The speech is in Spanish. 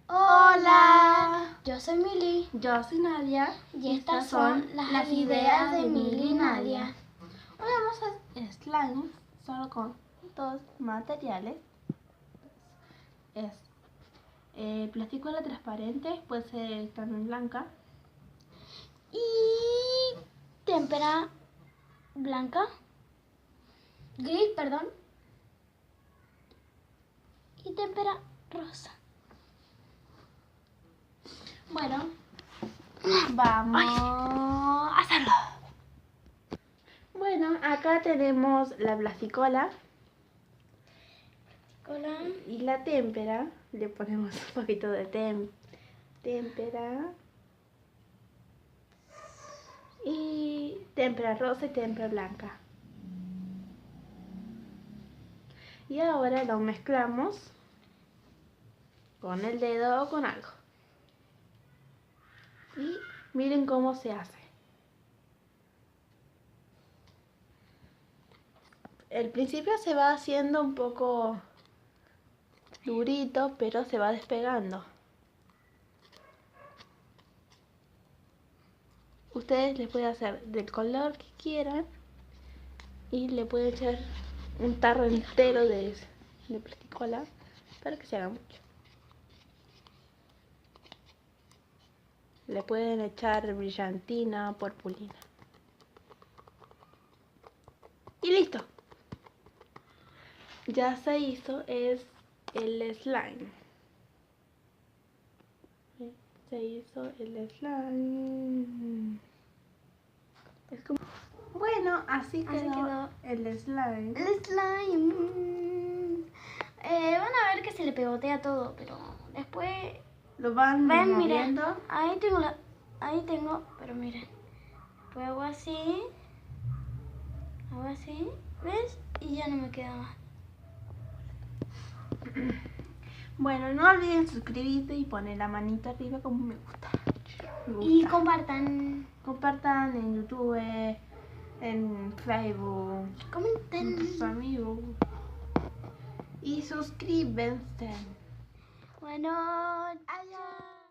Hola, yo soy Mili Yo soy Nadia y estas son las ideas de Mili y Nadia. Hoy vamos a hacer slime solo con dos materiales. Es plasticola transparente, puede ser también blanca. Y témpera blanca, gris, perdón, y témpera rosa. Bueno, Vamos a hacerlo. Bueno, acá tenemos la plasticola Hola. y la témpera. Le ponemos un poquito de témpera. Y témpera rosa y témpera blanca. Y ahora lo mezclamos con el dedo o con algo. Y miren cómo se hace. Al principio se va haciendo un poco durito, pero se va despegando. Ustedes le pueden hacer del color que quieran y le pueden echar un tarro entero de plasticola para que se haga mucho. Le pueden echar brillantina, purpurina. Y listo. Ya se hizo el slime. Se hizo el slime. Es como... Bueno, así quedó el slime. El slime. Van a ver que se le pegotea todo, pero después... Lo van Ven, moviendo. miren, ahí tengo, pero miren. Después hago así, ¿ves? Y ya no me queda más. Bueno, no olviden suscribirse y poner la manita arriba como me gusta. Y compartan. Compartan en YouTube, en Facebook, Comenten. con sus amigos. Y suscríbanse. Bueno, adiós.